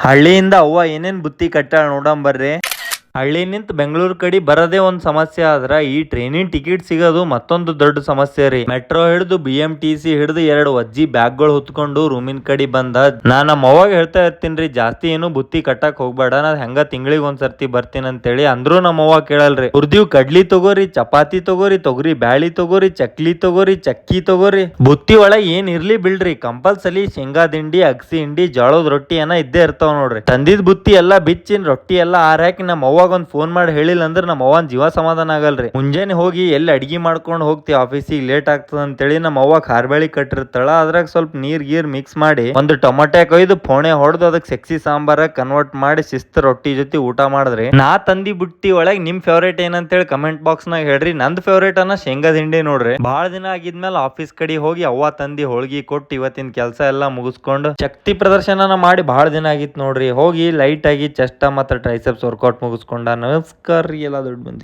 ಹಳ್ಳಿಯಿಂದ ಅವ್ವ ಏನೇನ್ ಬುತ್ತಿ ಕಟ್ಟಾಳ ನೋಡಂಬರ್ರಿ. ಹಳ್ಳಿ ನಿಂತ ಬೆಂಗಳೂರು ಕಡೆ ಬರದೇ ಒಂದ್ ಸಮಸ್ಯೆ ಆದ್ರ ಈ ಟ್ರೈನಿನ ಟಿಕೆಟ್ ಸಿಗೋದು ಮತ್ತೊಂದು ದೊಡ್ಡ ಸಮಸ್ಯೆ ರೀ. ಮೆಟ್ರೋ ಹಿಡಿದು BMTC ಹಿಡಿದು 2 ವಜ್ಜಿ ಬ್ಯಾಗ್ಗಳು ಹೊತ್ಕೊಂಡು ರೂಮಿನ ಕಡೆ ಬಂದ ನಾ ನಮ್ಮ ಅವಾಗ ಹೇಳ್ತಾ ಇರ್ತೀನ್ರಿ, ಜಾಸ್ತಿ ಏನು ಬುತ್ತಿ ಕಟ್ಟಕ್ ಹೋಗ್ಬೇಡ, ನಾ ಹೆಂಗ ತಿಂಗಳಿಗೆ ಒಂದ್ಸರ್ತಿ ಬರ್ತೀನಿ ಅಂತೇಳಿ. ಅಂದ್ರೂ ನಮ್ಮ ಅವ್ವ ಕೇಳಲ್ರಿ. ಹುರ್ದಿವ್ ಕಡ್ಲಿ ತಗೋರಿ, ಚಪಾತಿ ತಗೋರಿ, ತೊಗರಿ ಬ್ಯಾಳಿ ತಗೋರಿ, ಚಕ್ಲಿ ತಗೋರಿ, ಚಕ್ಕಿ ತಗೋರಿ, ಬುತ್ತಿ ಒಳಗ್ ಏನ್ ಇರ್ಲಿ ಬಿಡ್ರಿ ಕಂಪಲ್ಸರಿ ಶೇಂಗಾ ದಿಂಡಿ, ಅಗಸಿ ಹಿಂಡಿ, ಜೋಳದ ರೊಟ್ಟಿ ಏನ ಇದ್ದೇ ಇರ್ತಾವ ನೋಡ್ರಿ. ತಂದಿದ್ ಬುತ್ತಿ ಎಲ್ಲಾ ಬಿಚ್ಚಿನ ರೊಟ್ಟಿ ಎಲ್ಲಾ ಆರಾಕಿ ನಮ್ಮ ಅವ್ವ ಒಂದ್ ಫೋನ್ ಮಾಡಿ ಹೇಳಿಲ್ಲ ಅಂದ್ರೆ ನಮ್ಮ ಅವ್ವನ್ ಜೀವ ಸಮಾಧಾನ ಆಗಲ್ರಿ. ಮುಂಜಾನೆ ಹೋಗಿ ಎಲ್ಲಿ ಅಡಿಗೆ ಮಾಡ್ಕೊಂಡು ಹೋಗ್ತಿ ಆಫೀಸಿಗೆ, ಲೇಟ್ ಆಗ್ತದ ಅಂತೇಳಿ ನಮ್ಮ ಅವ್ವ ಖಾರ್ಬೇಳಿ ಕಟ್ಟಿರ್ತಾಳ. ಅದ್ರಾಗ ಸ್ವಲ್ಪ ನೀರ್ ಗೀರ್ ಮಿಕ್ಸ್ ಮಾಡಿ ಒಂದು ಟೊಮೆಟೊ ಕೊಯ್ದು ಫೋಣೆ ಹೊಡೆದು ಅದಕ್ಕೆ ಸೆಕ್ಸಿ ಸಾಂಬಾರ ಕನ್ವರ್ಟ್ ಮಾಡಿ ಶಿಸ್ತು ರೊಟ್ಟಿ ಜೊತೆ ಊಟ ಮಾಡಿದ್ರಿ. ನಾ ತಂದಿ ಬುಟ್ಟಿ ಒಳಗ್ ನಿಮ್ ಫೇವ್ರೇಟ್ ಏನಂತೇಳಿ ಕಮೆಂಟ್ ಬಾಕ್ಸ್ ನಾಗ ಹೇಳ್ರಿ. ನಂದ್ ಫೇವ್ರೇಟ್ ಅನ್ನ ಶೇಂಗಾದ ಹಿಂಡಿ ನೋಡ್ರಿ. ಬಹಳ ದಿನ ಆಗಿದ್ಮೇಲೆ ಆಫೀಸ್ ಕಡೆ ಹೋಗಿ ಅವ್ವ ತಂದಿ ಹೋಳ್ಗಿ ಕೊಟ್ಟು ಇವತ್ತಿನ ಕೆಲಸ ಎಲ್ಲಾ ಮುಗಿಸ್ಕೊಂಡು ಶಕ್ತಿ ಪ್ರದರ್ಶನ ಮಾಡಿ ಬಹಳ ದಿನ ಆಗಿತ್ತು ನೋಡ್ರಿ. ಹೋಗಿ ಲೈಟ್ ಆಗಿ ಚೆಸ್ಟ್ ಮತ್ತೆ ಟ್ರೈಸೆಪ್ಸ್ ವರ್ಕೌಟ್ ಮುಗಿಸ್ಕೊಂಡ. ನಮಸ್ಕಾರ ರೀ ಎಲ್ಲ ದೊಡ್ಡ ಮಂದಿ.